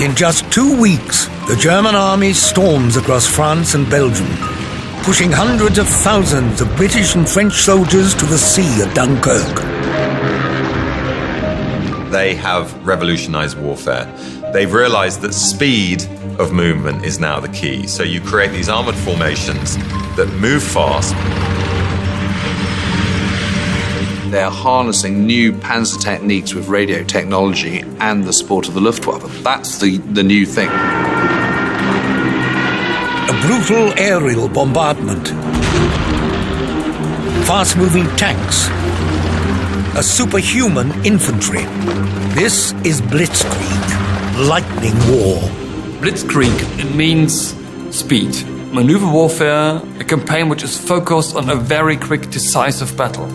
In just 2 weeks, the German army storms across France and Belgium, pushing hundreds of thousands of British and French soldiers to the sea at Dunkirk. They have revolutionized warfare. They've realized that speed of movement is now the key. So you create these armored formations that move fast. They're harnessing new panzer techniques with radio technology and the support of the Luftwaffe. That's the new thing. A brutal aerial bombardment. Fast-moving tanks. A superhuman infantry. This is Blitzkrieg, lightning war. Blitzkrieg, it means speed. Maneuver warfare, a campaign which is focused on a very quick, decisive battle.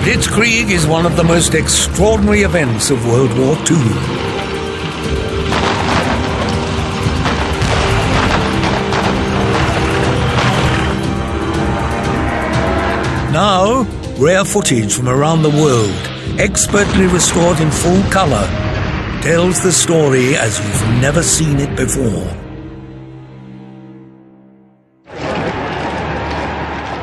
Blitzkrieg is one of the most extraordinary events of World War II. Now, rare footage from around the world, expertly restored in full color, tells the story as you've never seen it before.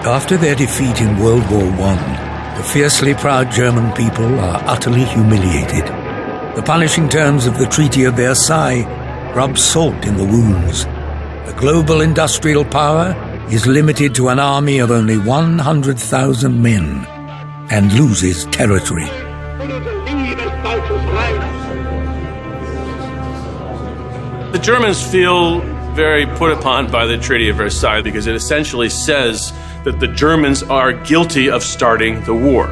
After their defeat in World War I, the fiercely proud German people are utterly humiliated. The punishing terms of the Treaty of Versailles rub salt in the wounds. The global industrial power is limited to an army of only 100,000 men and loses territory. The Germans feel very put upon by the Treaty of Versailles because it essentially says that the Germans are guilty of starting the war.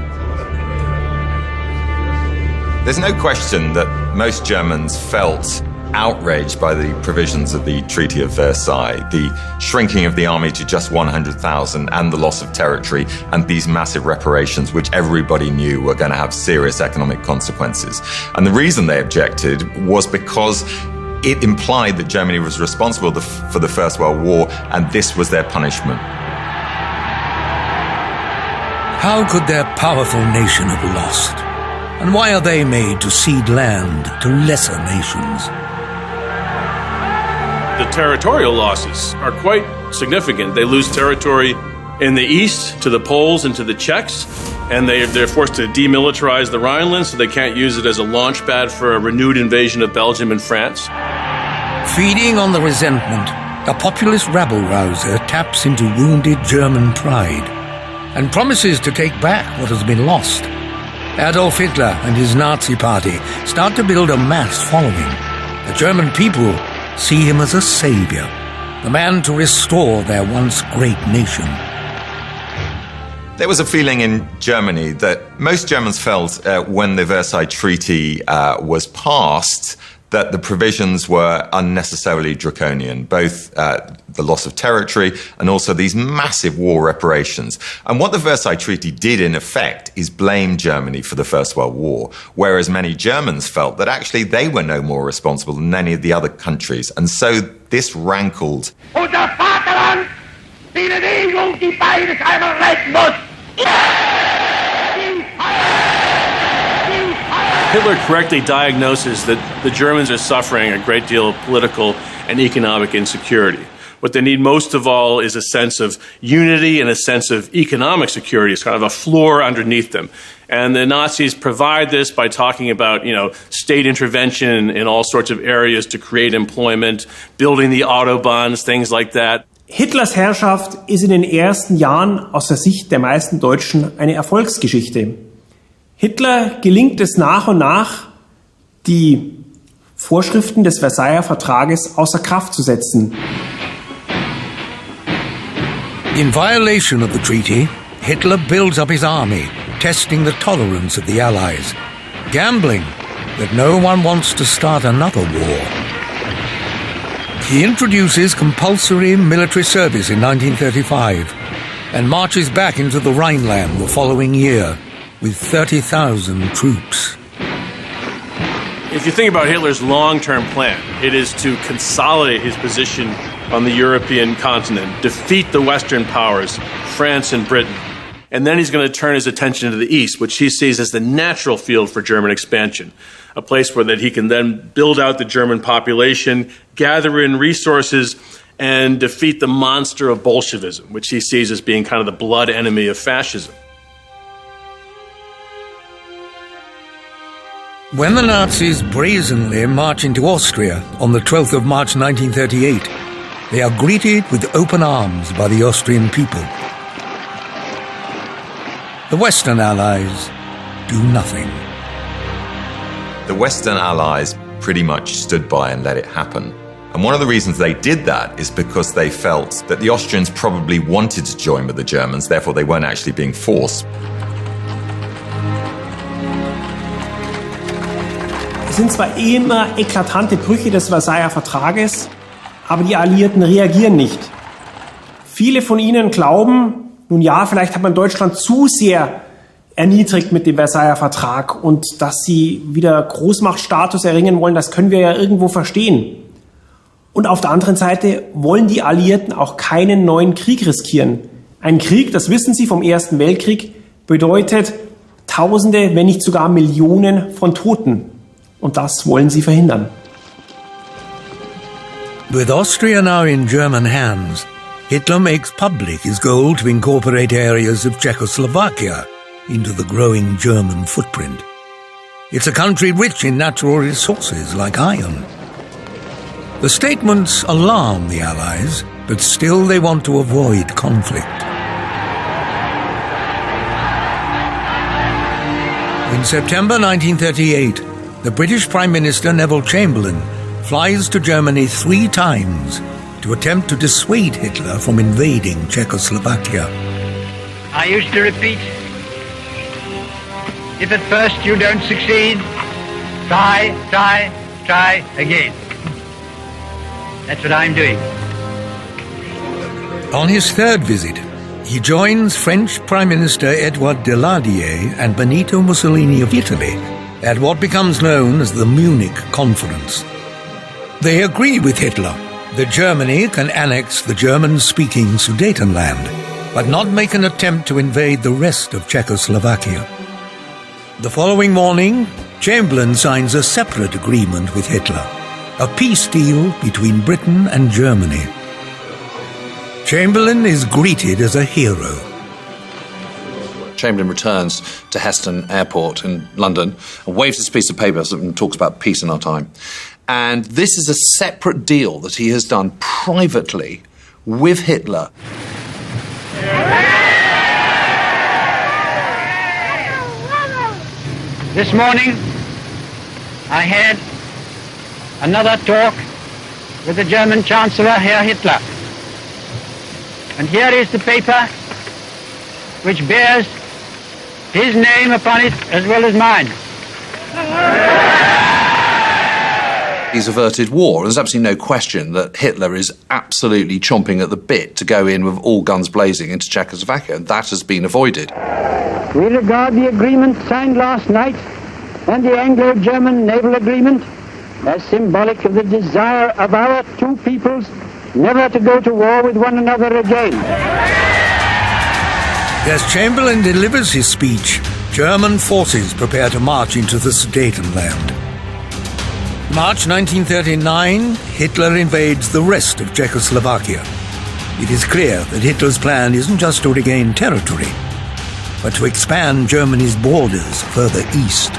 There's no question that most Germans felt outraged by the provisions of the Treaty of Versailles, the shrinking of the army to just 100,000 and the loss of territory and these massive reparations, which everybody knew were going to have serious economic consequences. And the reason they objected was because it implied that Germany was responsible for the First World War, and this was their punishment. How could their powerful nation have lost? And why are they made to cede land to lesser nations? The territorial losses are quite significant. They lose territory in the east to the Poles and to the Czechs, and they're forced to demilitarize the Rhineland, so they can't use it as a launch pad for a renewed invasion of Belgium and France. Feeding on the resentment, a populist rabble-rouser taps into wounded German pride and promises to take back what has been lost. Adolf Hitler and his Nazi party start to build a mass following. The German people see him as a savior, the man to restore their once great nation. There was a feeling in Germany that most Germans felt when the Versailles Treaty was passed that the provisions were unnecessarily draconian, both the loss of territory and also these massive war reparations. And what the Versailles Treaty did, in effect, is blame Germany for the First World War, whereas many Germans felt that actually they were no more responsible than any of the other countries. And so this rankled. Unser Vaterland, die Bewegung, die beides einmal retten muss. Hitler correctly diagnoses that the Germans are suffering a great deal of political and economic insecurity. What they need most of all is a sense of unity and a sense of economic security. It's kind of a floor underneath them. And the Nazis provide this by talking about, state intervention in all sorts of areas to create employment, building the Autobahns, things like that. Hitlers Herrschaft ist in den ersten Jahren aus der Sicht der meisten Deutschen eine Erfolgsgeschichte. Hitler gelingt es nach und nach, die Vorschriften des Versailler Vertrages außer Kraft zu setzen. In violation of the treaty, Hitler builds up his army, testing the tolerance of the Allies, gambling that no one wants to start another war. He introduces compulsory military service in 1935 and marches back into the Rhineland the following year with 30,000 troops. If you think about Hitler's long-term plan, it is to consolidate his position on the European continent, defeat the Western powers, France and Britain. And then he's going to turn his attention to the east, which he sees as the natural field for German expansion, a place where that he can then build out the German population, gather in resources, and defeat the monster of Bolshevism, which he sees as being kind of the blood enemy of fascism. When the Nazis brazenly march into Austria on the 12th of March 1938, they are greeted with open arms by the Austrian people. The Western Allies do nothing. The Western Allies pretty much stood by and let it happen. And one of the reasons they did that is because they felt that the Austrians probably wanted to join with the Germans, therefore they weren't actually being forced. Es sind zwar immer eklatante Brüche des Versailler Vertrages, aber die Alliierten reagieren nicht. Viele von ihnen glauben, nun ja, vielleicht hat man Deutschland zu sehr erniedrigt mit dem Versailler Vertrag und dass sie wieder Großmachtstatus erringen wollen, das können wir ja irgendwo verstehen. Und auf der anderen Seite wollen die Alliierten auch keinen neuen Krieg riskieren. Ein Krieg, das wissen Sie vom Ersten Weltkrieg, bedeutet Tausende, wenn nicht sogar Millionen von Toten. Und das wollen sie verhindern. With Austria now in German hands, Hitler makes public his goal to incorporate areas of Czechoslovakia into the growing German footprint. It's a country rich in natural resources like iron. The statements alarm the Allies, but still they want to avoid conflict. In September 1938, the British Prime Minister Neville Chamberlain flies to Germany 3 times to attempt to dissuade Hitler from invading Czechoslovakia. I used to repeat, if at first you don't succeed, try again. That's what I'm doing. On his 3rd visit, he joins French Prime Minister Edouard Daladier and Benito Mussolini of Italy at what becomes known as the Munich Conference. They agree with Hitler that Germany can annex the German-speaking Sudetenland, but not make an attempt to invade the rest of Czechoslovakia. The following morning, Chamberlain signs a separate agreement with Hitler, a peace deal between Britain and Germany. Chamberlain is greeted as a hero. Chamberlain returns to Heston Airport in London and waves this piece of paper and talks about peace in our time. And this is a separate deal that he has done privately with Hitler. This morning, I had another talk with the German Chancellor, Herr Hitler. And here is the paper which bears his name upon it as well as mine. He's averted war. There's absolutely no question that Hitler is absolutely chomping at the bit to go in with all guns blazing into Czechoslovakia, and that has been avoided. We regard the agreement signed last night and the Anglo-German naval agreement as symbolic of the desire of our two peoples never to go to war with one another again. As Chamberlain delivers his speech, German forces prepare to march into the Sudetenland. March 1939, Hitler invades the rest of Czechoslovakia. It is clear that Hitler's plan isn't just to regain territory, but to expand Germany's borders further east.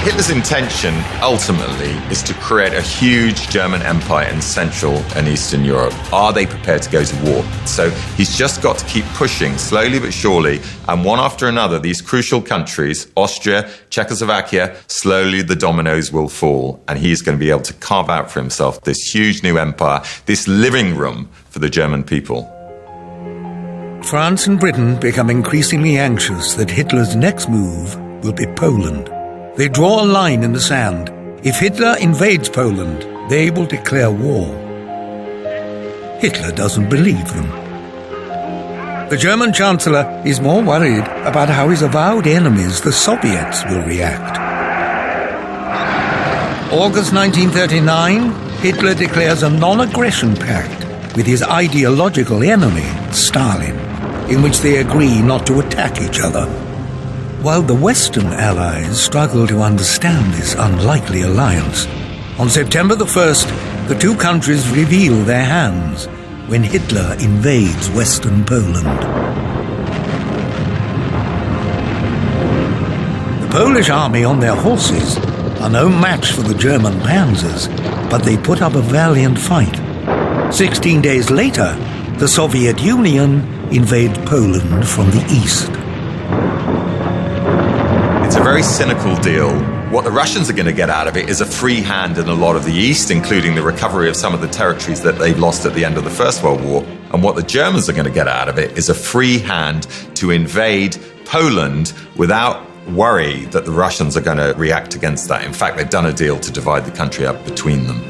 Hitler's intention, ultimately, is to create a huge German empire in Central and Eastern Europe. Are they prepared to go to war? So he's just got to keep pushing, slowly but surely, and one after another, these crucial countries, Austria, Czechoslovakia, slowly the dominoes will fall, and he's going to be able to carve out for himself this huge new empire, this living room for the German people. France and Britain become increasingly anxious that Hitler's next move will be Poland. They draw a line in the sand. If Hitler invades Poland, they will declare war. Hitler doesn't believe them. The German Chancellor is more worried about how his avowed enemies, the Soviets, will react. August 1939, Hitler declares a non-aggression pact with his ideological enemy, Stalin. in which they agree not to attack each other. While the Western Allies struggle to understand this unlikely alliance, on September the 1st, the two countries reveal their hands when Hitler invades Western Poland. The Polish army on their horses are no match for the German panzers, but they put up a valiant fight. 16 days later, the Soviet Union invade Poland from the east. It's a very cynical deal. What the Russians are going to get out of it is a free hand in a lot of the east, including the recovery of some of the territories that they've lost at the end of the First World War. And what the Germans are going to get out of it is a free hand to invade Poland without worry that the Russians are going to react against that. In fact, they've done a deal to divide the country up between them.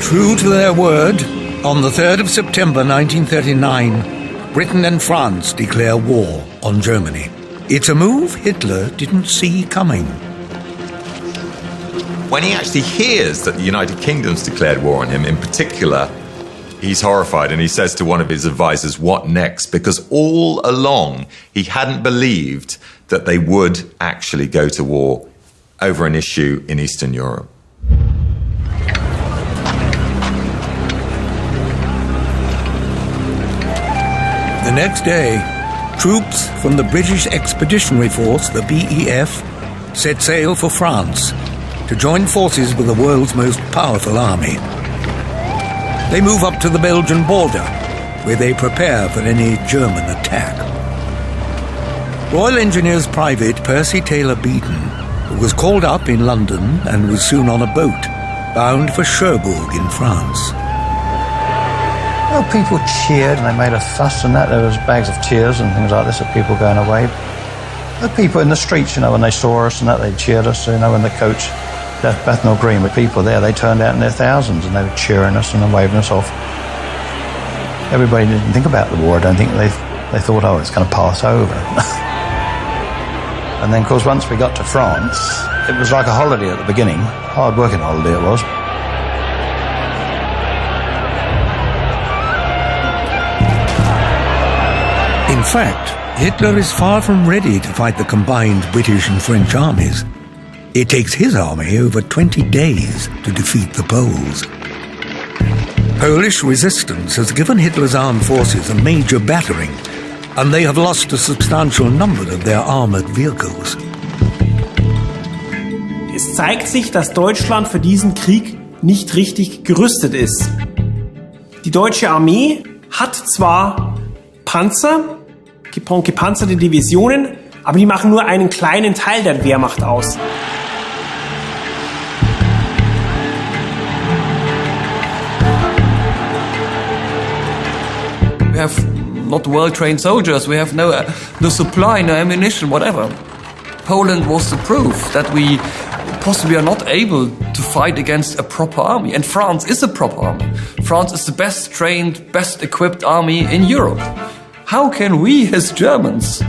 True to their word, on the 3rd of September 1939, Britain and France declare war on Germany. It's a move Hitler didn't see coming. When he actually hears that the United Kingdom's declared war on him, in particular, he's horrified and he says to one of his advisors, "What next?" Because all along he hadn't believed that they would actually go to war over an issue in Eastern Europe. The next day, troops from the British Expeditionary Force, the BEF, set sail for France to join forces with the world's most powerful army. They move up to the Belgian border, where they prepare for any German attack. Royal Engineers Private Percy Taylor Beaton, who was called up in London and was soon on a boat, bound for Cherbourg in France. Well, people cheered and they made a fuss and that. There was bags of tears and things like this of people going away. The people in the streets, when they saw us and that, they cheered us. In the coach left Bethnal Green with people there, they turned out in their thousands and they were cheering us and waving us off. Everybody didn't think about the war. I don't think they thought, oh, it's going to pass over. And then, of course, once we got to France, it was like a holiday at the beginning. Hard-working holiday it was. In fact, Hitler is far from ready to fight the combined British and French armies. It takes his army over 20 days to defeat the Poles. Polish resistance has given Hitler's armed forces a major battering, and they have lost a substantial number of their armored vehicles. Es zeigt sich, dass Deutschland für diesen Krieg nicht richtig gerüstet ist. Die deutsche Armee hat zwar Panzer, gepanzerte Divisionen, aber die machen nur einen kleinen Teil der Wehrmacht aus. We have not well-trained soldiers, we have no supply, no ammunition, whatever. Poland was the proof that we possibly are not able to fight against a proper army. And France is a proper army. France is the best trained, best equipped army in Europe. How can we as Germans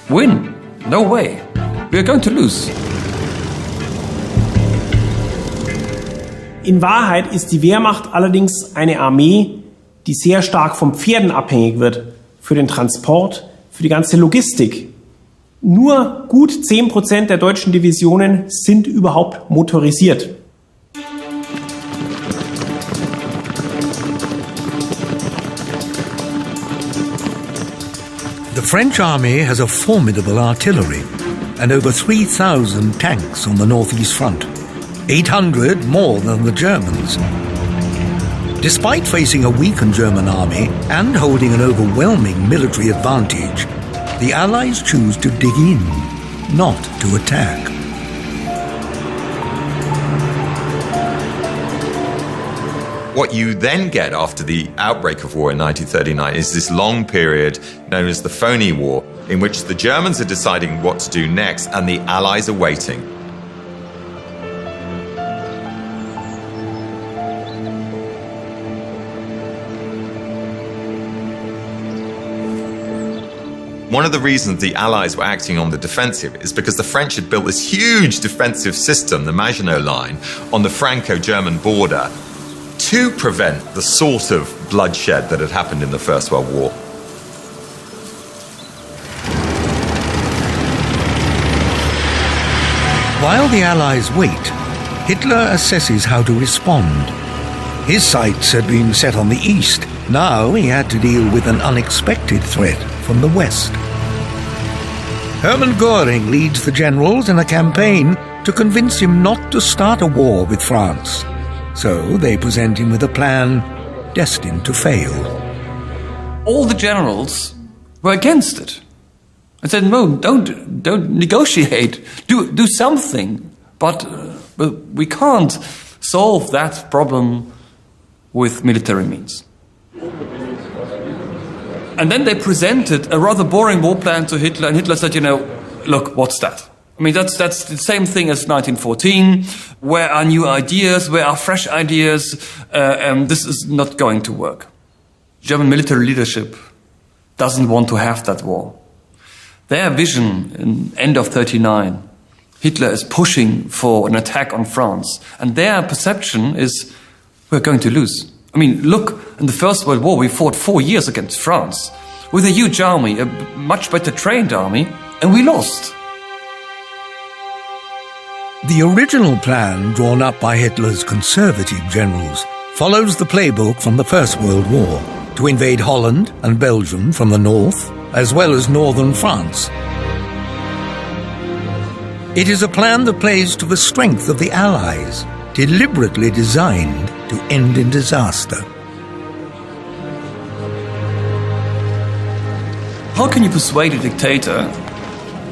win? No way. We are going to lose. In Wahrheit ist die Wehrmacht allerdings eine Armee, die sehr stark von Pferden abhängig wird. Für den Transport, für die ganze Logistik. Nur gut 10% der deutschen Divisionen sind überhaupt motorisiert. The French army has a formidable artillery and over 3,000 tanks on the northeast front, 800 more than the Germans. Despite facing a weakened German army and holding an overwhelming military advantage, the Allies choose to dig in, not to attack. What you then get after the outbreak of war in 1939 is this long period known as the Phony War, in which the Germans are deciding what to do next and the Allies are waiting. One of the reasons the Allies were acting on the defensive is because the French had built this huge defensive system, the Maginot Line, on the Franco-German border, to prevent the sort of bloodshed that had happened in the First World War. While the Allies wait, Hitler assesses how to respond. His sights had been set on the east. Now he had to deal with an unexpected threat from the west. Hermann Göring leads the generals in a campaign to convince him not to start a war with France. So they present him with a plan destined to fail. All the generals were against it. I said, no, don't negotiate. Do something. But we can't solve that problem with military means. And then they presented a rather boring war plan to Hitler, and Hitler said, look, what's that? I mean, that's the same thing as 1914. Where are new ideas? Where are fresh ideas? This is not going to work. German military leadership doesn't want to have that war. Their vision in end of 1939, Hitler is pushing for an attack on France. And their perception is, we're going to lose. I mean, look, in the First World War, we fought 4 years against France with a huge army, a much better trained army, and we lost. The original plan drawn up by Hitler's conservative generals follows the playbook from the First World War to invade Holland and Belgium from the north, as well as northern France. It is a plan that plays to the strength of the Allies, deliberately designed to end in disaster. How can you persuade a dictator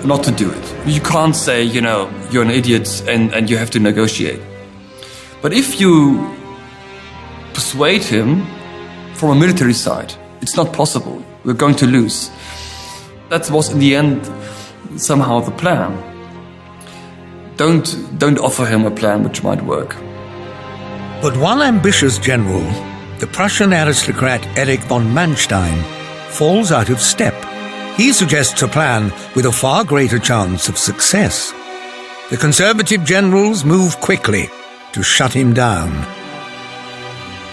not to do it? You can't say, you're an idiot and you have to negotiate. But if you persuade him from a military side, it's not possible. We're going to lose. That was in the end somehow the plan. Don't offer him a plan which might work. But one ambitious general, the Prussian aristocrat Erich von Manstein, falls out of step. He suggests a plan with a far greater chance of success. The conservative generals move quickly to shut him down.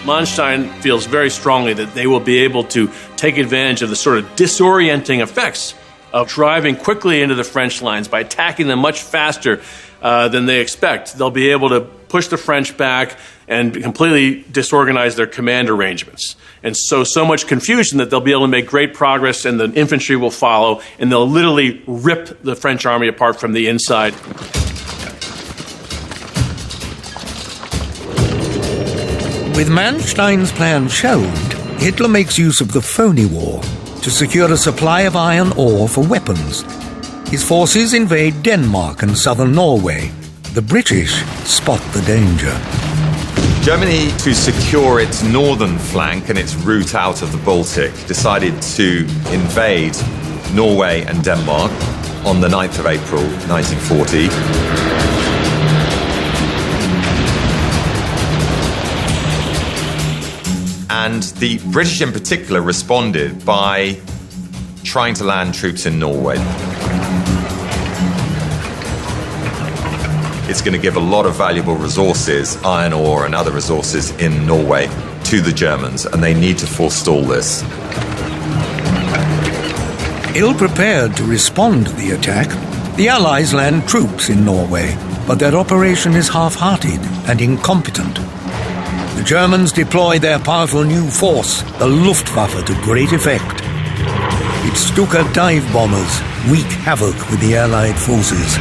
Manstein feels very strongly that they will be able to take advantage of the sort of disorienting effects of driving quickly into the French lines by attacking them much faster than they expect. They'll be able to push the French back and completely disorganize their command arrangements. And so much confusion that they'll be able to make great progress and the infantry will follow, and they'll literally rip the French army apart from the inside. With Manstein's plan shelved, Hitler makes use of the phony war to secure a supply of iron ore for weapons. His forces invade Denmark and southern Norway. The British spot the danger. Germany, to secure its northern flank and its route out of the Baltic, decided to invade Norway and Denmark on the 9th of April 1940. And the British in particular responded by trying to land troops in Norway. It's going to give a lot of valuable resources, iron ore and other resources in Norway, to the Germans, and they need to forestall this. Ill-prepared to respond to the attack, the Allies land troops in Norway, but their operation is half-hearted and incompetent. The Germans deploy their powerful new force, the Luftwaffe, to great effect. Its Stuka dive bombers wreak havoc with the Allied forces.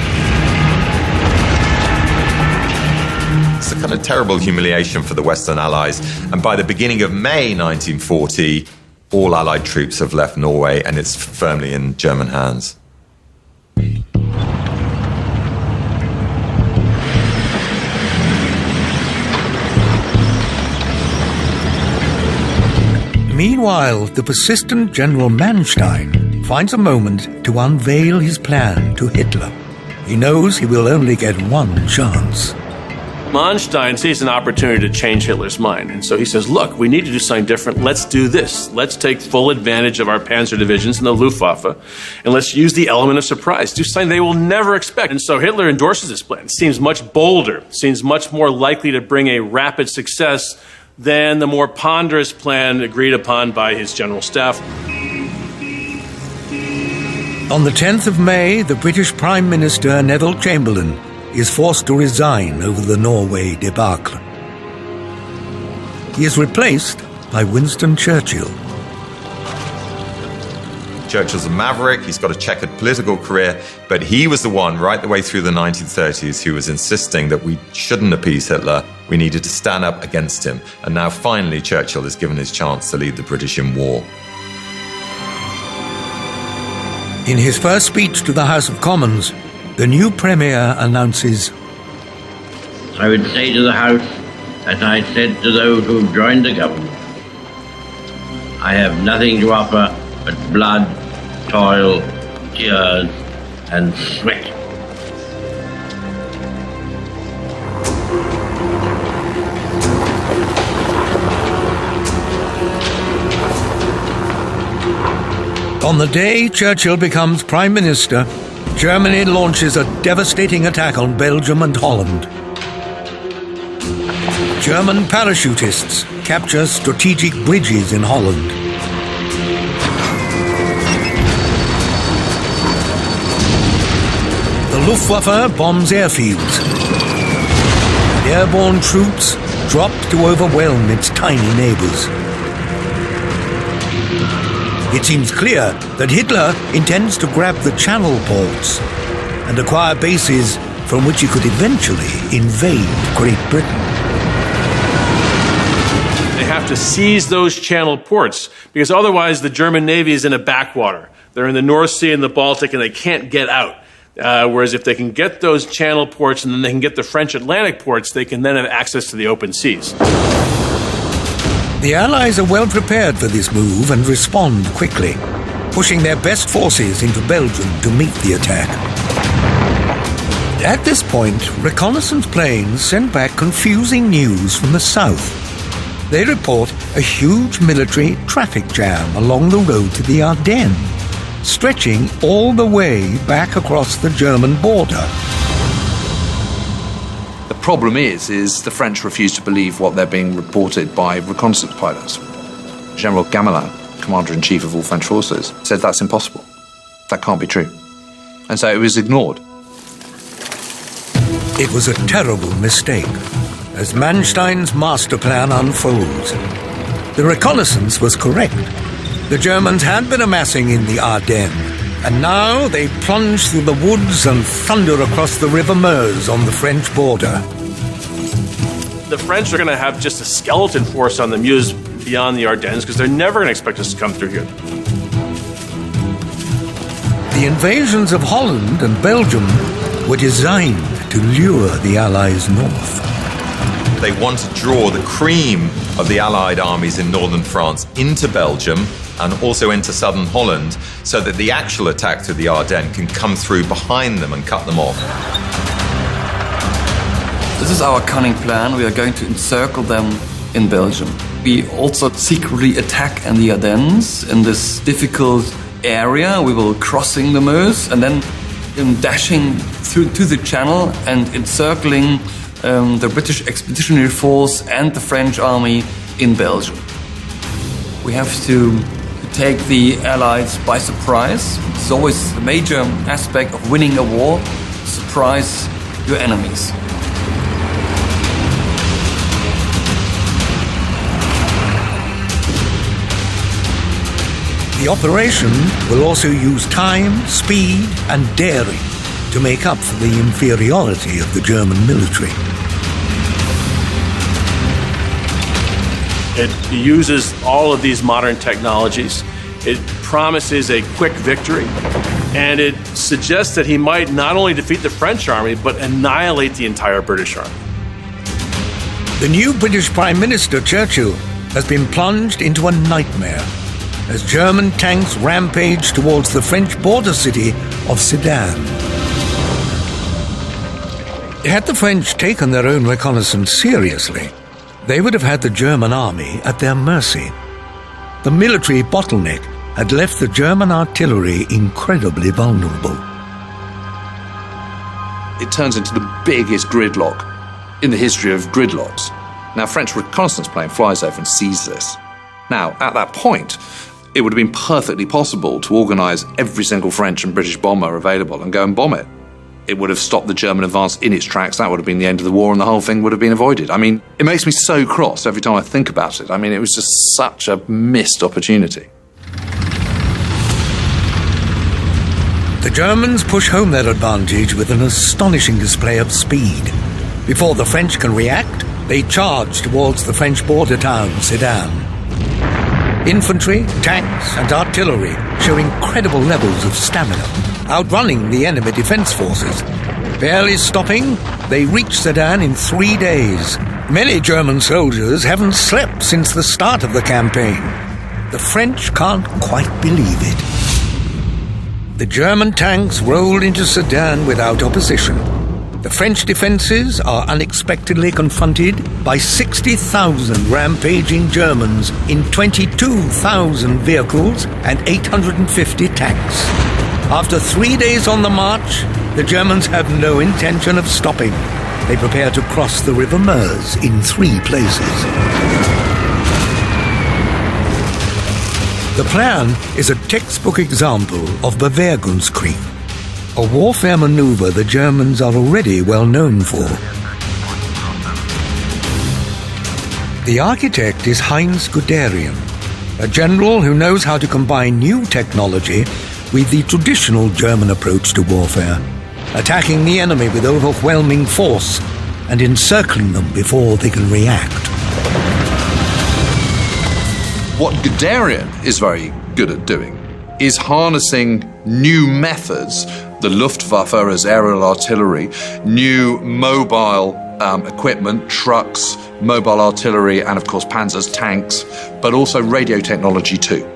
It's a kind of terrible humiliation for the Western Allies, and by the beginning of May 1940, all Allied troops have left Norway and it's firmly in German hands. Meanwhile, the persistent General Manstein finds a moment to unveil his plan to Hitler. He knows he will only get one chance. Manstein sees an opportunity to change Hitler's mind. And so he says, look, we need to do something different. Let's do this. Let's take full advantage of our panzer divisions and the Luftwaffe, and let's use the element of surprise. Do something they will never expect. And so Hitler endorses this plan. It seems much bolder, seems much more likely to bring a rapid success than the more ponderous plan agreed upon by his general staff. On the 10th of May, the British Prime Minister Neville Chamberlain is forced to resign over the Norway debacle. He is replaced by Winston Churchill. Churchill's a maverick, he's got a checkered political career, but he was the one right the way through the 1930s who was insisting that we shouldn't appease Hitler, we needed to stand up against him. And now finally Churchill is given his chance to lead the British in war. In his first speech to the House of Commons, the new Premier announces, I would say to the House, as I said to those who have joined the government, I have nothing to offer but blood, toil, tears, and sweat. On the day Churchill becomes Prime Minister, Germany launches a devastating attack on Belgium and Holland. German parachutists capture strategic bridges in Holland. The Luftwaffe bombs airfields. Airborne troops drop to overwhelm its tiny neighbors. It seems clear that Hitler intends to grab the Channel ports and acquire bases from which he could eventually invade Great Britain. They have to seize those Channel ports because otherwise the German Navy is in a backwater. They're in the North Sea and the Baltic and they can't get out. Whereas if they can get those Channel ports and then they can get the French Atlantic ports, they can then have access to the open seas. The Allies are well prepared for this move and respond quickly, pushing their best forces into Belgium to meet the attack. At this point, reconnaissance planes send back confusing news from the south. They report a huge military traffic jam along the road to the Ardennes, stretching all the way back across the German border. The problem is the French refuse to believe what they're being reported by reconnaissance pilots. General Gamelin, Commander-in-Chief of all French forces, said that's impossible. That can't be true. And so it was ignored. It was a terrible mistake, as Manstein's master plan unfolds. The reconnaissance was correct. The Germans had been amassing in the Ardennes, and now they plunge through the woods and thunder across the River Meuse on the French border. The French are going to have just a skeleton force on the Meuse beyond the Ardennes because they're never going to expect us to come through here. The invasions of Holland and Belgium were designed to lure the Allies north. They want to draw the cream of the Allied armies in northern France into Belgium and also into southern Holland so that the actual attack through the Ardennes can come through behind them and cut them off. This is our cunning plan. We are going to encircle them in Belgium. We also secretly attack in the Ardennes in this difficult area. We will crossing the Meuse and then dashing through to the Channel and encircling the British Expeditionary Force and the French army in Belgium. We have to take the Allies by surprise. It's always a major aspect of winning a war, surprise your enemies. The operation will also use time, speed, and daring to make up for the inferiority of the German military. It uses all of these modern technologies. It promises a quick victory, and it suggests that he might not only defeat the French army, but annihilate the entire British army. The new British Prime Minister, Churchill, has been plunged into a nightmare as German tanks rampage towards the French border city of Sedan. Had the French taken their own reconnaissance seriously, they would have had the German army at their mercy. The military bottleneck had left the German artillery incredibly vulnerable. It turns into the biggest gridlock in the history of gridlocks. Now, a French reconnaissance plane flies over and sees this. Now, at that point, it would have been perfectly possible to organise every single French and British bomber available and go and bomb it. It would have stopped the German advance in its tracks. That would have been the end of the war and the whole thing would have been avoided. I mean, it makes me so cross every time I think about it. I mean, it was just such a missed opportunity. The Germans push home their advantage with an astonishing display of speed. Before the French can react, they charge towards the French border town, Sedan. Infantry, tanks, and artillery show incredible levels of stamina, outrunning the enemy defense forces. Barely stopping, they reach Sedan in 3 days. Many German soldiers haven't slept since the start of the campaign. The French can't quite believe it. The German tanks roll into Sedan without opposition. The French defences are unexpectedly confronted by 60,000 rampaging Germans in 22,000 vehicles and 850 tanks. After 3 days on the march, the Germans have no intention of stopping. They prepare to cross the River Meuse in 3 places. The plan is a textbook example of Bewährungskrieg, a warfare maneuver the Germans are already well known for. The architect is Heinz Guderian, a general who knows how to combine new technology with the traditional German approach to warfare, attacking the enemy with overwhelming force and encircling them before they can react. What Guderian is very good at doing is harnessing new methods, the Luftwaffe as aerial artillery, new mobile equipment, trucks, mobile artillery, and of course panzers, tanks, but also radio technology too.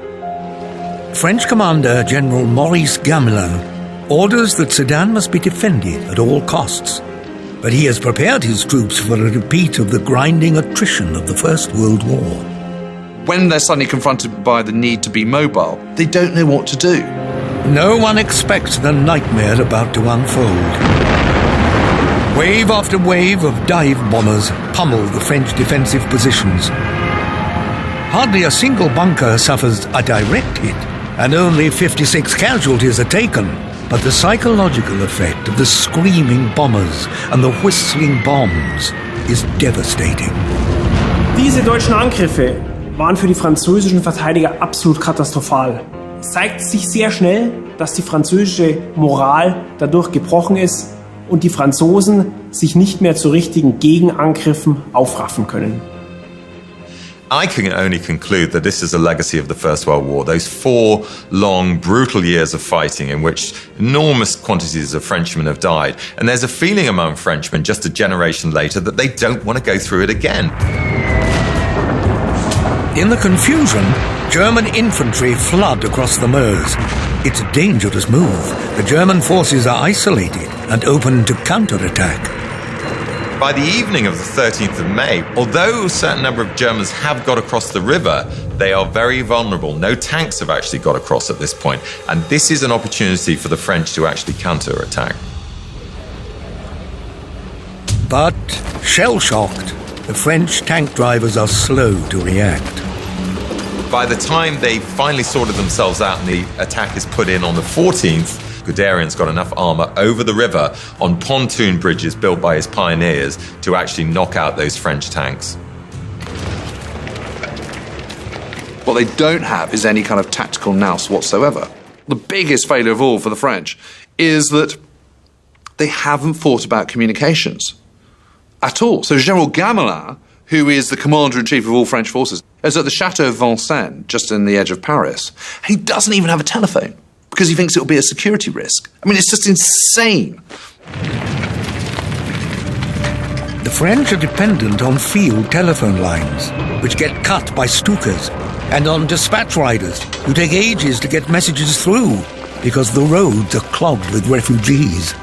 French Commander General Maurice Gamelin orders that Sedan must be defended at all costs, but he has prepared his troops for a repeat of the grinding attrition of the First World War. When they're suddenly confronted by the need to be mobile, they don't know what to do. No one expects the nightmare about to unfold. Wave after wave of dive bombers pummel the French defensive positions. Hardly a single bunker suffers a direct hit, and only 56 casualties are taken. But the psychological effect of the screaming bombers and the whistling bombs is devastating. Diese deutschen Angriffe waren für die französischen Verteidiger absolut katastrophal. Es zeigt sich sehr schnell, dass die französische Moral dadurch gebrochen ist und die Franzosen sich nicht mehr zu richtigen Gegenangriffen aufraffen können. I can only conclude that this is a legacy of the First World War, those 4 long, brutal years of fighting in which enormous quantities of Frenchmen have died. And there's a feeling among Frenchmen just a generation later that they don't want to go through it again. In the confusion, German infantry flood across the Meuse. It's a dangerous move. The German forces are isolated and open to counterattack. By the evening of the 13th of May, although a certain number of Germans have got across the river, they are very vulnerable. No tanks have actually got across at this point. And this is an opportunity for the French to actually counterattack. But, shell-shocked, the French tank drivers are slow to react. By the time they finally sorted themselves out and the attack is put in on the 14th, Guderian's got enough armour over the river on pontoon bridges built by his pioneers to actually knock out those French tanks. What they don't have is any kind of tactical nous whatsoever. The biggest failure of all for the French is that they haven't thought about communications at all. So General Gamelin, who is the commander-in-chief of all French forces, is at the Chateau of Vincennes, just in the edge of Paris. He doesn't even have a telephone because he thinks it will be a security risk. I mean, it's just insane. The French are dependent on field telephone lines, which get cut by Stukas, and on dispatch riders, who take ages to get messages through because the roads are clogged with refugees.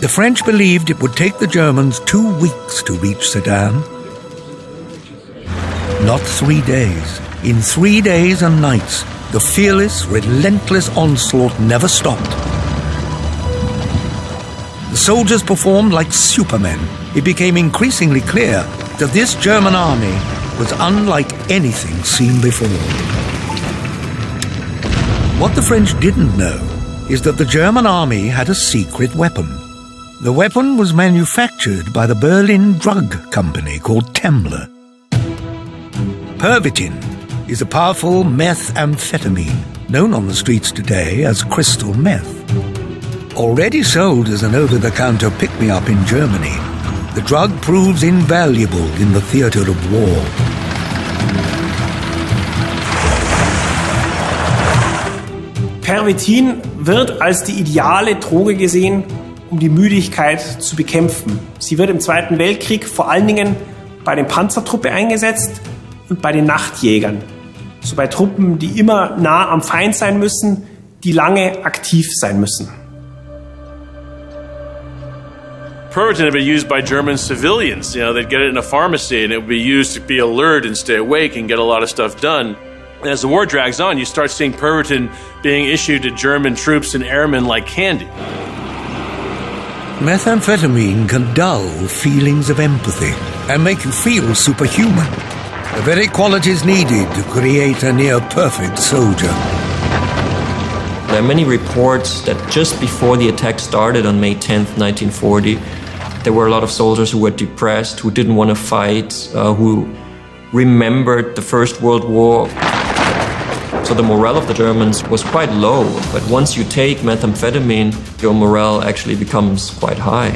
The French believed it would take the Germans 2 weeks to reach Sedan. Not 3 days. In 3 days and nights, the fearless, relentless onslaught never stopped. The soldiers performed like supermen. It became increasingly clear that this German army was unlike anything seen before. What the French didn't know is that the German army had a secret weapon. The weapon was manufactured by the Berlin drug company called Temmler. Pervitin is a powerful methamphetamine known on the streets today as crystal meth. Already sold as an over-the-counter pick-me-up in Germany, the drug proves invaluable in the theater of war. Pervitin wird als die ideale Droge gesehen, um die Müdigkeit zu bekämpfen. Sie wird im Zweiten Weltkrieg vor allen Dingen bei den Panzertruppen eingesetzt und bei den Nachtjägern. So bei Truppen, die immer nah am Feind sein müssen, die lange aktiv sein müssen. Pervitin had been used by German civilians. You know, they'd get it in a pharmacy and it would be used to be alert and stay awake and get a lot of stuff done. And as the war drags on, you start seeing Pervitin being issued to German troops and airmen like candy. Methamphetamine can dull feelings of empathy and make you feel superhuman. The very qualities needed to create a near-perfect soldier. There are many reports that just before the attack started on May 10th, 1940, there were a lot of soldiers who were depressed, who didn't want to fight, who remembered the First World War. So the morale of the Germans was quite low, but once you take methamphetamine, your morale actually becomes quite high.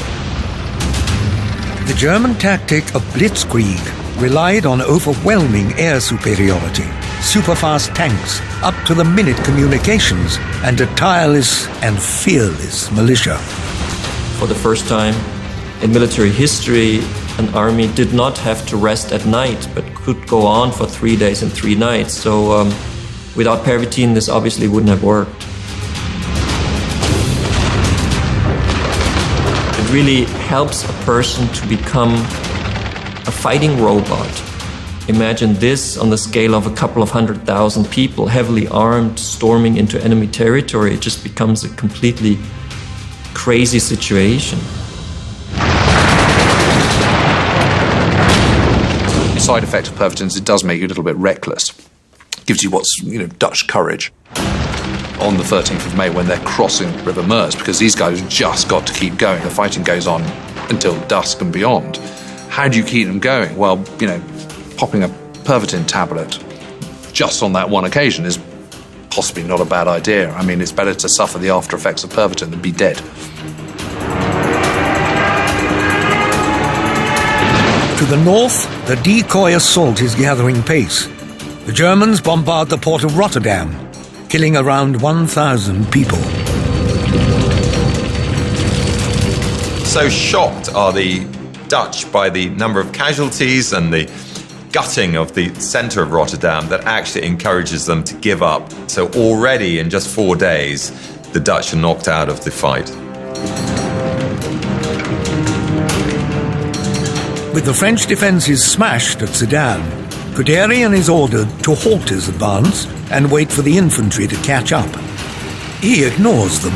The German tactic of blitzkrieg relied on overwhelming air superiority, super-fast tanks, up-to-the-minute communications, and a tireless and fearless militia. For the first time in military history, an army did not have to rest at night, but could go on for 3 days and 3 nights. So without Pervitin, this obviously wouldn't have worked. It really helps a person to become a fighting robot. Imagine this on the scale of a couple of 100,000 people, heavily armed, storming into enemy territory. It just becomes a completely crazy situation. The side effect of Pervitin is it does make you a little bit reckless. Gives you what's, Dutch courage on the 13th of May when they're crossing River Meuse, because these guys have just got to keep going. The fighting goes on until dusk and beyond. How do you keep them going? Well, popping a Pervitin tablet just on that one occasion is possibly not a bad idea. I mean, it's better to suffer the after effects of Pervitin than be dead. To the north, the decoy assault is gathering pace. The Germans bombard the port of Rotterdam, killing around 1,000 people. So shocked are the Dutch by the number of casualties and the gutting of the centre of Rotterdam that actually encourages them to give up. So already in just 4 days, the Dutch are knocked out of the fight. With the French defences smashed at Sedan, Guderian is ordered to halt his advance and wait for the infantry to catch up. He ignores them.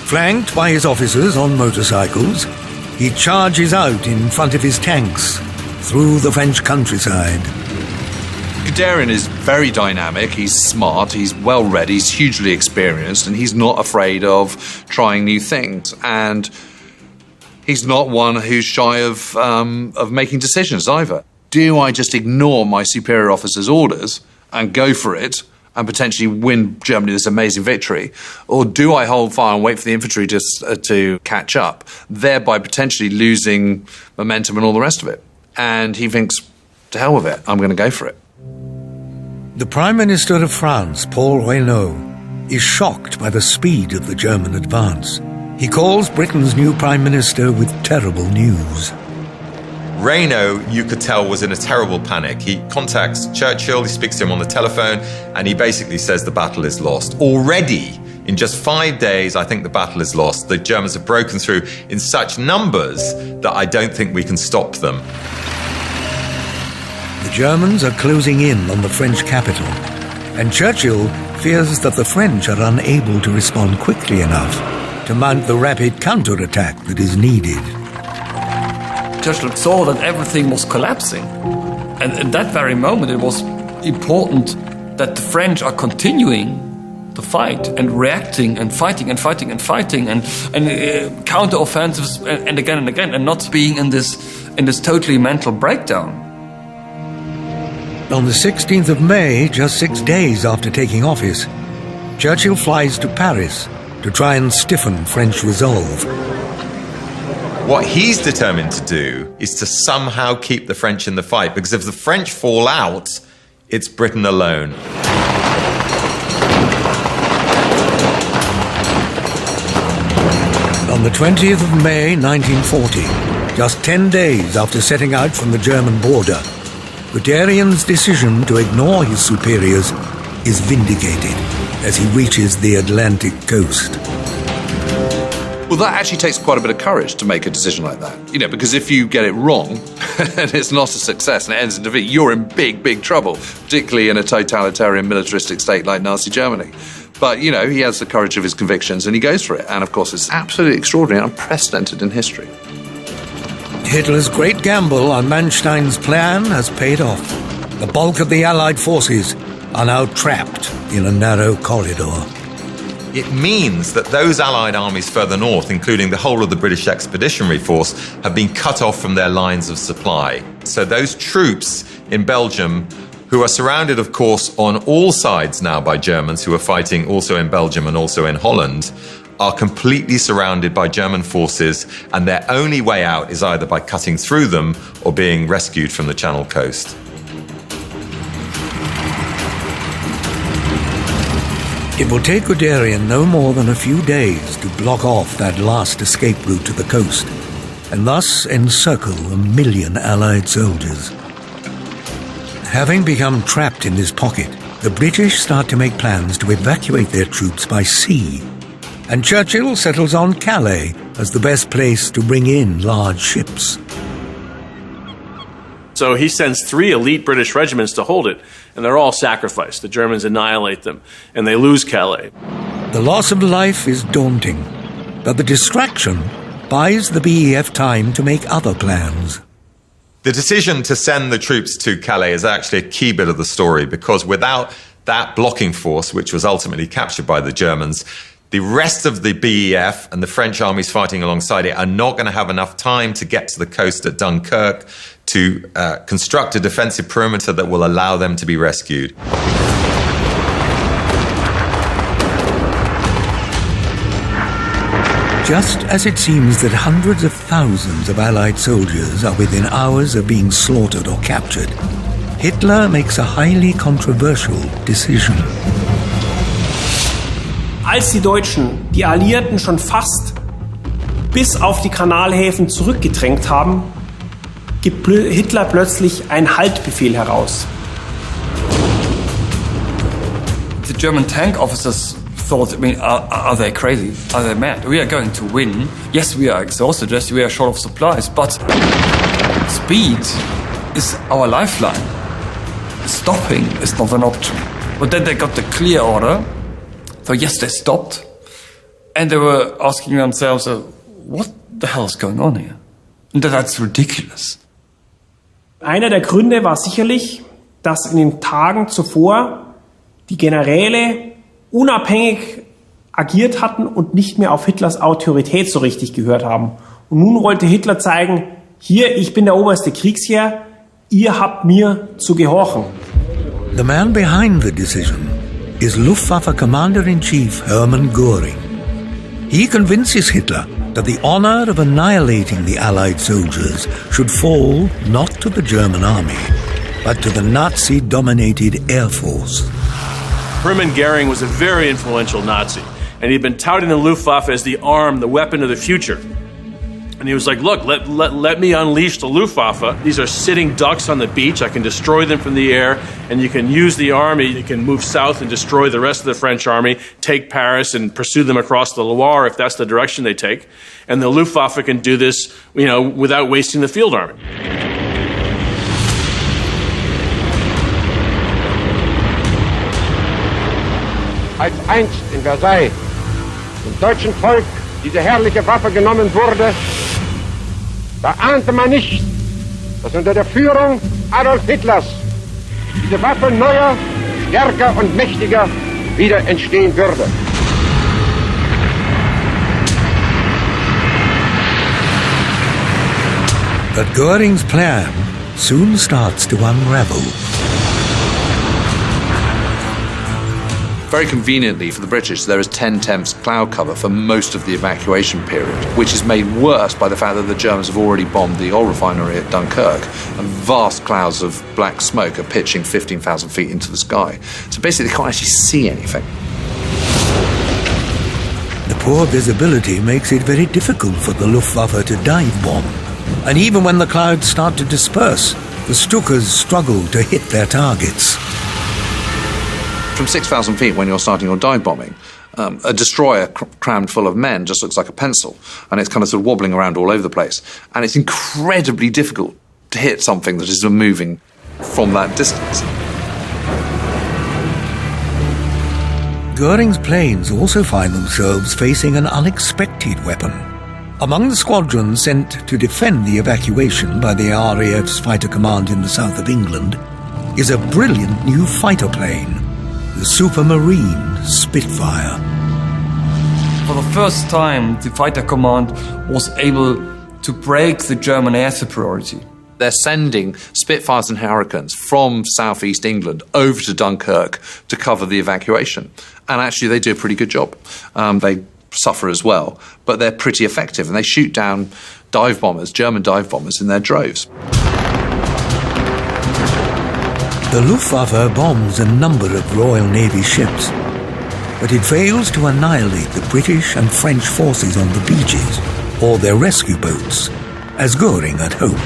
Flanked by his officers on motorcycles, he charges out in front of his tanks through the French countryside. Guderian is very dynamic, he's smart, he's well read, he's hugely experienced, and he's not afraid of trying new things. And he's not one who's shy of making decisions either. Do I just ignore my superior officer's orders and go for it and potentially win Germany this amazing victory? Or do I hold fire and wait for the infantry to catch up, thereby potentially losing momentum and all the rest of it? And he thinks, to hell with it, I'm going to go for it. The Prime Minister of France, Paul Reynaud, is shocked by the speed of the German advance. He calls Britain's new Prime Minister with terrible news. Reynaud, you could tell, was in a terrible panic. He contacts Churchill, he speaks to him on the telephone, and he basically says the battle is lost. Already, in just 5 days, I think the battle is lost. The Germans have broken through in such numbers that I don't think we can stop them. The Germans are closing in on the French capital, and Churchill fears that the French are unable to respond quickly enough. to mount the rapid counterattack that is needed. Churchill saw that everything was collapsing. And at that very moment, it was important that the French are continuing the fight and reacting and fighting and fighting and fighting and counter-offensives and again, and not being in this totally mental breakdown. On the 16th of May, just 6 days after taking office, Churchill flies to Paris to try and stiffen French resolve. What he's determined to do is to somehow keep the French in the fight, because if the French fall out, it's Britain alone. On the 20th of May 1940, just 10 days after setting out from the German border, Guderian's decision to ignore his superiors is vindicated as he reaches the Atlantic coast. Well, that actually takes quite a bit of courage to make a decision like that. You know, because if you get it wrong and it's not a success and it ends in defeat, you're in big, big trouble, particularly in a totalitarian militaristic state like Nazi Germany. But, you know, he has the courage of his convictions and he goes for it. And, of course, it's absolutely extraordinary and unprecedented in history. Hitler's great gamble on Manstein's plan has paid off. The bulk of the Allied forces are now trapped in a narrow corridor. It means that those Allied armies further north, including the whole of the British Expeditionary Force, have been cut off from their lines of supply. So those troops in Belgium, who are surrounded, of course, on all sides now by Germans who are fighting also in Belgium and also in Holland, are completely surrounded by German forces, and their only way out is either by cutting through them or being rescued from the Channel coast. It will take Guderian no more than a few days to block off that last escape route to the coast, and thus encircle 1 million Allied soldiers. Having become trapped in this pocket, the British start to make plans to evacuate their troops by sea, and Churchill settles on Calais as the best place to bring in large ships. So he sends 3 elite British regiments to hold it, and they're all sacrificed. The Germans annihilate them, and they lose Calais. The loss of life is daunting, but the distraction buys the BEF time to make other plans. The decision to send the troops to Calais is actually a key bit of the story, because without that blocking force, which was ultimately captured by the Germans, the rest of the BEF and the French armies fighting alongside it are not going to have enough time to get to the coast at Dunkirk to construct a defensive perimeter that will allow them to be rescued. Just as it seems that hundreds of thousands of Allied soldiers are within hours of being slaughtered or captured, Hitler makes a highly controversial decision. Als die Deutschen die Alliierten schon fast bis auf die Kanalhäfen zurückgedrängt haben, gibt Hitler plötzlich einen Haltbefehl heraus. The German tank officers thought, I mean, are they crazy? Are they mad? We are going to win. Yes, we are exhausted. Yes, we are short of supplies. But speed is our lifeline. Stopping is not an option. But then they got the clear order. So yes, they stopped. And they were asking themselves, what the hell is going on here? And that's ridiculous. Einer der Gründe war sicherlich, dass in den Tagen zuvor die Generäle unabhängig agiert hatten und nicht mehr auf Hitlers Autorität so richtig gehört haben. Und nun wollte Hitler zeigen, hier, ich bin der oberste Kriegsherr, ihr habt mir zu gehorchen. The man behind the decision is Luftwaffe Commander-in-Chief Hermann Göring. He convinces Hitler that the honor of annihilating the Allied soldiers should fall not to the German army, but to the Nazi-dominated Air Force. Hermann Goering was a very influential Nazi, and he'd been touting the Luftwaffe as the arm, the weapon of the future. And he was like, look, let me unleash the Luftwaffe. These are sitting ducks on the beach. I can destroy them from the air, and you can use the army. You can move south and destroy the rest of the French army, take Paris and pursue them across the Loire if that's the direction they take. And the Luftwaffe can do this, you know, without wasting the field army. Als einst in Versailles dem deutschen Volk diese herrliche Waffe genommen wurde, da ahnte man nicht, dass unter der Führung Adolf Hitlers diese Waffe neuer, stärker und mächtiger wieder entstehen würde. But Goering's plan soon starts to unravel. Very conveniently for the British, there is 10 temps cloud cover for most of the evacuation period, which is made worse by the fact that the Germans have already bombed the oil refinery at Dunkirk, and vast clouds of black smoke are pitching 15,000 feet into the sky. So basically they can't actually see anything. The poor visibility makes it very difficult for the Luftwaffe to dive bomb. And even when the clouds start to disperse, the Stukas struggle to hit their targets. From 6,000 feet, when you're starting your dive bombing, a destroyer crammed full of men just looks like a pencil, and it's kind of sort of wobbling around all over the place. And it's incredibly difficult to hit something that is moving from that distance. Goering's planes also find themselves facing an unexpected weapon. Among the squadrons sent to defend the evacuation by the RAF's fighter command in the south of England is a brilliant new fighter plane, the Supermarine Spitfire. For the first time, the fighter command was able to break the German air superiority. They're sending Spitfires and Hurricanes from southeast England over to Dunkirk to cover the evacuation. And actually, they do a pretty good job. They suffer as well, but they're pretty effective, and they shoot down dive bombers, German dive bombers, in their droves. The Luftwaffe bombs a number of Royal Navy ships, but it fails to annihilate the British and French forces on the beaches or their rescue boats, as Goering had hoped.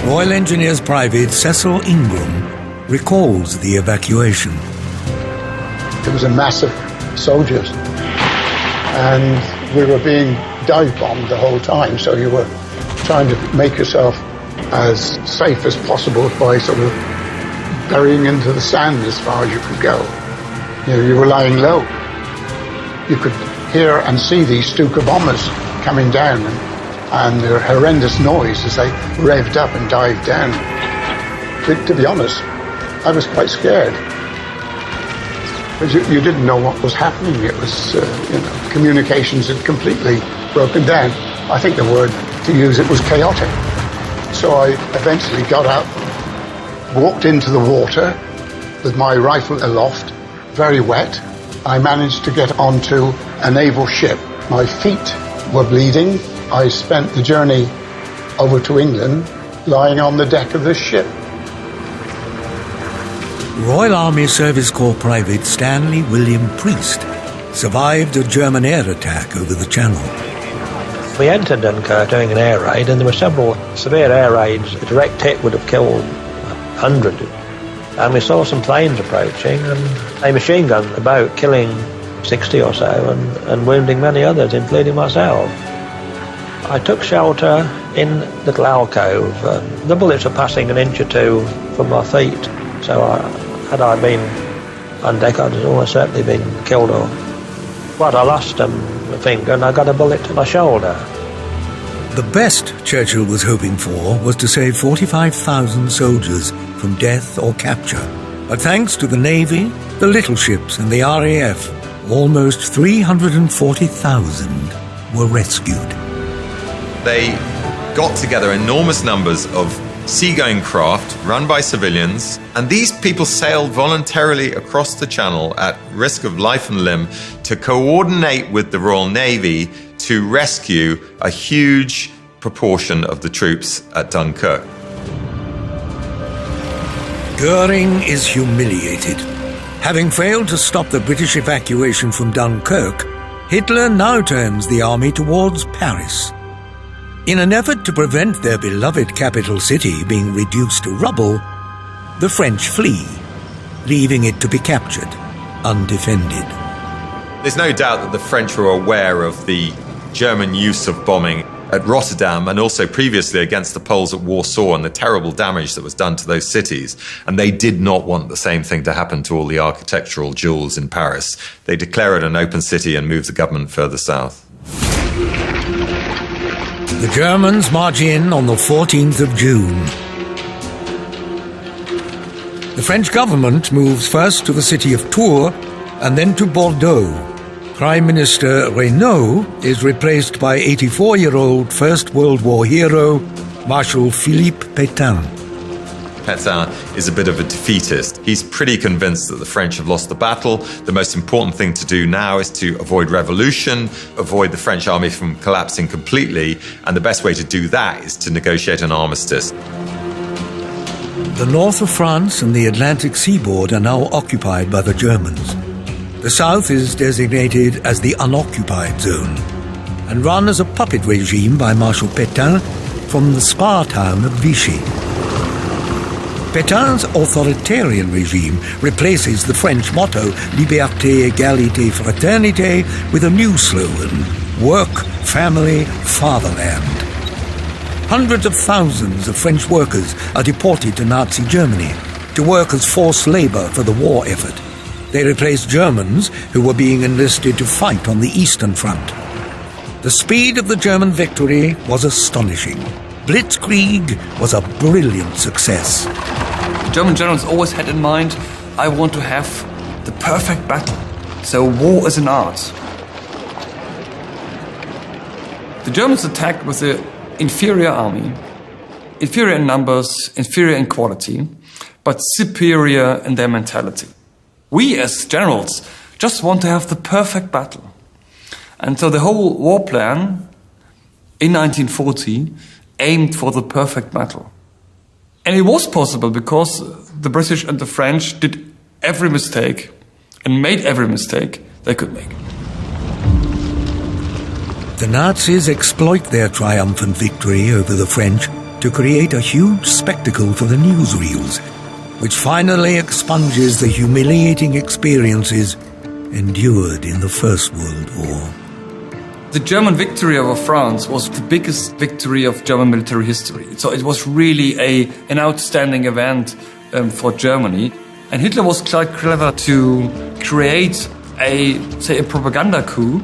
Royal Engineers Private Cecil Ingram recalls the evacuation. It was a mass of soldiers, and we were being dive bombed the whole time, so you were trying to make yourself as safe as possible by sort of burying into the sand as far as you could go. You were lying low. You could hear and see these Stuka bombers coming down, and their horrendous noise as they revved up and dived down. To be honest, I was quite scared. Because you didn't know what was happening. It was, communications had completely broken down. I think the word to use it was chaotic. So I eventually got up, walked into the water with my rifle aloft, very wet. I managed to get onto a naval ship. My feet were bleeding. I spent the journey over to England lying on the deck of this ship. Royal Army Service Corps Private Stanley William Priest survived a German air attack over the Channel. We entered Dunkirk doing an air raid, and there were several severe air raids. A direct hit would have killed 100. And we saw some planes approaching, and a machine gun about killing 60 or so, and wounding many others, including myself. I took shelter in little alcove. The bullets were passing an inch or two from my feet, so had I been on deck, I'd almost certainly been killed off. But I lost a finger and I got a bullet to my shoulder. The best Churchill was hoping for was to save 45,000 soldiers from death or capture. But thanks to the Navy, the little ships and the RAF, almost 340,000 were rescued. They got together enormous numbers of seagoing craft run by civilians, and these people sailed voluntarily across the Channel at risk of life and limb to coordinate with the Royal Navy to rescue a huge proportion of the troops at Dunkirk. Goering is humiliated. Having failed to stop the British evacuation from Dunkirk, Hitler now turns the army towards Paris. In an effort to prevent their beloved capital city being reduced to rubble, the French flee, leaving it to be captured, undefended. There's no doubt that the French were aware of the German use of bombing at Rotterdam and also previously against the Poles at Warsaw and the terrible damage that was done to those cities. And they did not want the same thing to happen to all the architectural jewels in Paris. They declare it an open city and move the government further south. The Germans march in on the 14th of June. The French government moves first to the city of Tours and then to Bordeaux. Prime Minister Reynaud is replaced by 84-year-old First World War hero Marshal Philippe Pétain. Pétain is a bit of a defeatist. He's pretty convinced that the French have lost the battle. The most important thing to do now is to avoid revolution, avoid the French army from collapsing completely, and the best way to do that is to negotiate an armistice. The north of France and the Atlantic seaboard are now occupied by the Germans. The south is designated as the unoccupied zone and run as a puppet regime by Marshal Pétain from the spa town of Vichy. Pétain's authoritarian regime replaces the French motto Liberté, Égalité, Fraternité with a new slogan, Work, Family, Fatherland. Hundreds of thousands of French workers are deported to Nazi Germany to work as forced labor for the war effort. They replaced Germans who were being enlisted to fight on the Eastern Front. The speed of the German victory was astonishing. Blitzkrieg was a brilliant success. The German generals always had in mind, I want to have the perfect battle. So war is an art. The Germans attacked with an inferior army, inferior in numbers, inferior in quality, but superior in their mentality. We as generals just want to have the perfect battle. And so the whole war plan in 1940 aimed for the perfect battle. And it was possible because the British and the French did every mistake and made every mistake they could make. The Nazis exploit their triumphant victory over the French to create a huge spectacle for the newsreels, which finally expunges the humiliating experiences endured in the First World War. The German victory over France was the biggest victory of German military history. So it was really an outstanding event for Germany. And Hitler was quite clever to create a propaganda coup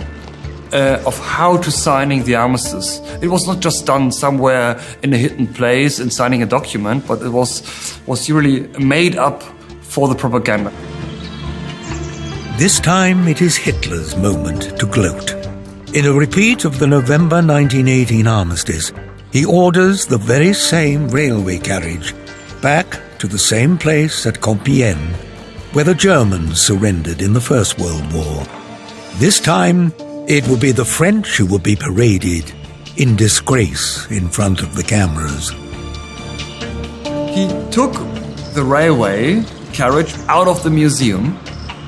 of how to signing the armistice. It was not just done somewhere in a hidden place and signing a document, but it was really made up for the propaganda. This time it is Hitler's moment to gloat. In a repeat of the November 1918 armistice, he orders the very same railway carriage back to the same place at Compiègne, where the Germans surrendered in the First World War. This time, it will be the French who will be paraded in disgrace in front of the cameras. He took the railway carriage out of the museum,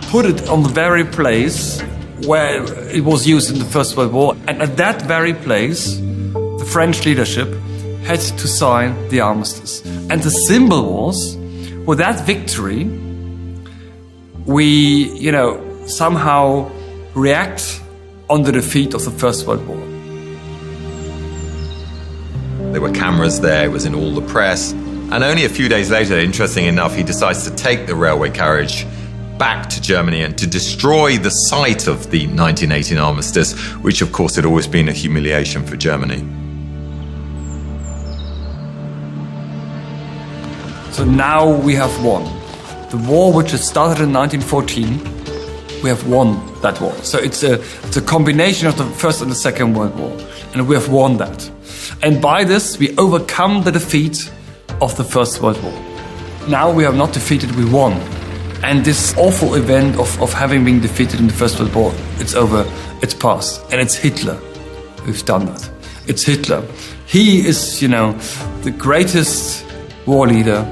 put it on the very place where it was used in the First World War, and at that very place, the French leadership had to sign the armistice. And the symbol was, with that victory, we, somehow react on the defeat of the First World War. There were cameras there, it was in all the press. And only a few days later, interesting enough, he decides to take the railway carriage back to Germany and to destroy the site of the 1918 armistice, which of course had always been a humiliation for Germany. So now we have won. The war which had started in 1914, we have won that war. So it's a combination of the First and the Second World War. And we have won that. And by this, we overcome the defeat of the First World War. Now we have not defeated, we won. And this awful event of having been defeated in the First World War, it's over, it's past. And it's Hitler who's done that. It's Hitler. He is, the greatest war leader